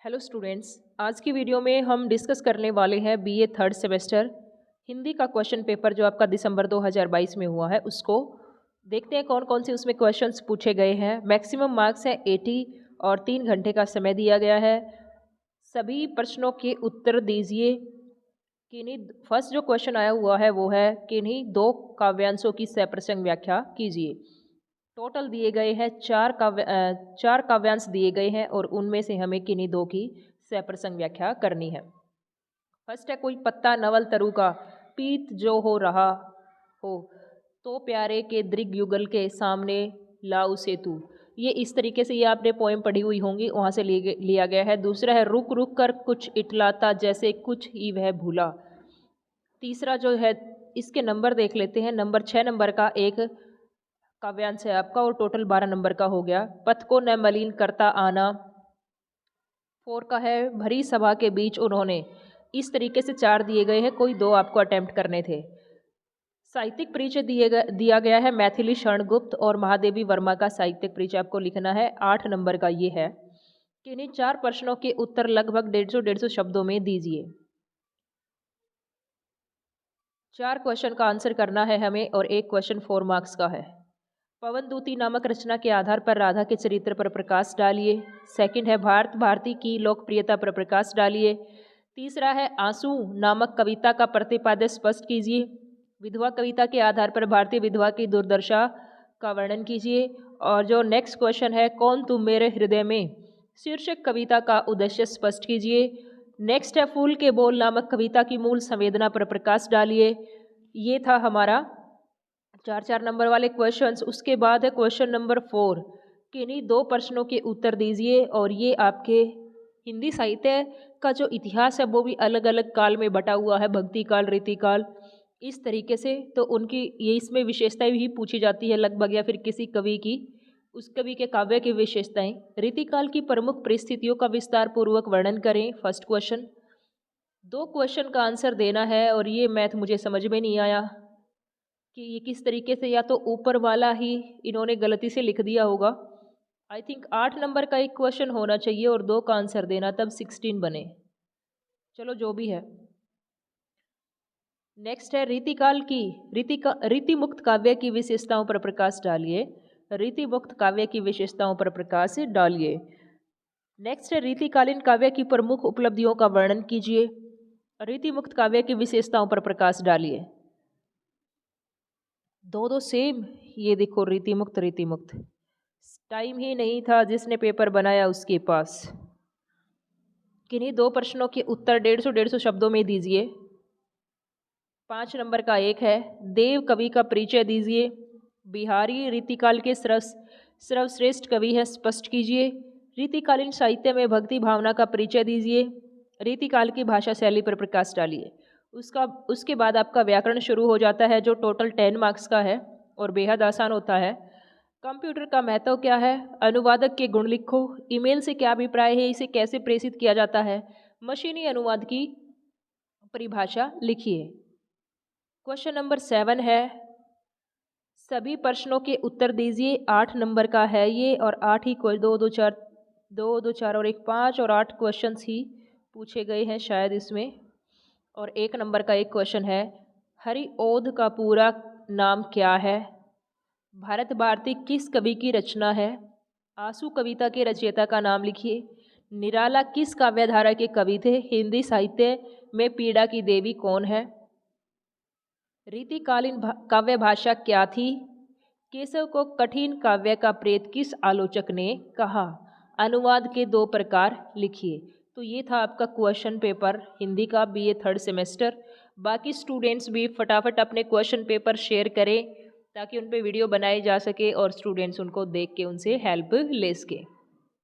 Hello students, आज की video में हम डिस्कस करने वाले हैं बीए थर्ड सेमेस्टर हिंदी का क्वेश्चन पेपर जो आपका दिसंबर 2022 में हुआ है उसको। देखते हैं कौन कौन से उसमें क्वेश्चंस पूछे गए हैं। मैक्सिमम मार्क्स हैं 80 और 3 घंटे का समय दिया गया है। सभी प्रश्नों के उत्तर दीजिए। किन्हीं फर्स्ट जो क्वेश्चन आया हुआ है वो है किन्हीं दो काव्यांशों की सप्रसंग व्याख्या कीजिए। टोटल दिए गए हैं चार काव्यांश दिए गए हैं और उनमें से हमें किन्हीं दो की सप्रसंग व्याख्या करनी है। फर्स्ट है कोई पत्ता नवल तरु का पीत जो हो रहा हो तो प्यारे के दृग युगल के सामने लाऊ सेतु। ये इस तरीके से ये आपने पोएम पढ़ी हुई होंगी, वहाँ से लिया गया है। दूसरा है रुक रुक कर कुछ इटलाता जैसे कुछ ही वह भूला। तीसरा जो है इसके नंबर देख लेते हैं। नंबर 6 नंबर का एक काव्यांश है आपका और टोटल 12 नंबर का हो गया। पथ को न मलिन करता आना। 4 का है भरी सभा के बीच उन्होंने। इस तरीके से 4 दिए गए हैं, कोई 2 आपको अटेम्प्ट करने थे। साहित्यिक परिचय दिया गया है मैथिली शरणगुप्त और महादेवी वर्मा का साहित्यिक परिचय आपको लिखना है। 8 नंबर का ये है कि इन्हीं 4 प्रश्नों के उत्तर लगभग 150 शब्दों में दीजिए। 4 क्वेश्चन का आंसर करना है हमें और एक क्वेश्चन 4 मार्क्स का है। पवनदूती नामक रचना के आधार पर राधा के चरित्र पर प्रकाश डालिए। सेकंड है भारत भारती की लोकप्रियता पर प्रकाश डालिए। तीसरा है आंसू नामक कविता का प्रतिपाद्य स्पष्ट कीजिए। विधवा कविता के आधार पर भारतीय विधवा की दुर्दशा का वर्णन कीजिए। और जो नेक्स्ट क्वेश्चन है कौन तुम मेरे हृदय में शीर्षक कविता का उद्देश्य स्पष्ट कीजिए। नेक्स्ट है फूल के बोल नामक कविता की मूल संवेदना पर प्रकाश डालिए। ये था हमारा 4 नंबर वाले क्वेश्चंस। उसके बाद है क्वेश्चन नंबर 4 कि इन्हीं 2 प्रश्नों के उत्तर दीजिए। और ये आपके हिंदी साहित्य का जो इतिहास है वो भी अलग अलग काल में बटा हुआ है, भक्ति काल, रीति काल, इस तरीके से। तो उनकी ये इसमें विशेषताएं भी पूछी जाती है लगभग, या फिर किसी कवि की उस कवि के काव्य की विशेषताएं। रीतिकाल की प्रमुख परिस्थितियों का विस्तार पूर्वक वर्णन करें, फर्स्ट क्वेश्चन। 2 क्वेश्चन का आंसर देना है और ये मैथ मुझे समझ में नहीं आया कि ये किस तरीके से, या तो ऊपर वाला ही इन्होंने गलती से लिख दिया होगा। आई थिंक 8 नंबर का एक क्वेश्चन होना चाहिए और 2 का आंसर देना, तब 16 बने। चलो जो भी है। नेक्स्ट है रीतिकाल की रीति मुक्त काव्य की विशेषताओं पर प्रकाश डालिए। रीति मुक्त काव्य की विशेषताओं पर प्रकाश डालिए। नेक्स्ट है रीतिकालीन काव्य की प्रमुख उपलब्धियों का वर्णन कीजिए। रीति मुक्त काव्य की विशेषताओं पर प्रकाश डालिए। 2 सेम। ये देखो रीति मुक्त। टाइम ही नहीं था जिसने पेपर बनाया उसके पास। किन्हीं 2 प्रश्नों के उत्तर 150 शब्दों में दीजिए। 5 नंबर का एक है देव कवि का परिचय दीजिए। बिहारी रीतिकाल के सर्वश्रेष्ठ कवि है, स्पष्ट कीजिए। रीतिकालीन साहित्य में भक्ति भावना का परिचय दीजिए। रीतिकाल की भाषा शैली पर प्रकाश डालिए। उसके बाद आपका व्याकरण शुरू हो जाता है जो टोटल 10 मार्क्स का है और बेहद आसान होता है। कंप्यूटर का महत्व क्या है, अनुवादक के गुण लिखो। ईमेल से क्या अभिप्राय है, इसे कैसे प्रेषित किया जाता है। मशीनी अनुवाद की परिभाषा लिखिए। क्वेश्चन नंबर 7 है सभी प्रश्नों के उत्तर दीजिए। 8 नंबर का है ये और 8 ही 2 4 और 1 5 और 8 क्वेश्चंस ही पूछे गए हैं शायद इसमें। और 1 नंबर का एक क्वेश्चन है हरिओध का पूरा नाम क्या है। भारत भारती किस कवि की रचना है। आंसू कविता के रचयिता का नाम लिखिए। निराला किस काव्यधारा के कवि थे। हिंदी साहित्य में पीड़ा की देवी कौन है। रीतिकालीन काव्य भाषा क्या थी। केशव को कठिन काव्य का प्रेत किस आलोचक ने कहा। अनुवाद के 2 प्रकार लिखिए। तो ये था आपका क्वेश्चन पेपर हिंदी का बीए थर्ड सेमेस्टर। बाकी स्टूडेंट्स भी फटाफट अपने क्वेश्चन पेपर शेयर करें ताकि उन पे वीडियो बनाई जा सके और स्टूडेंट्स उनको देख के उनसे हेल्प ले सके।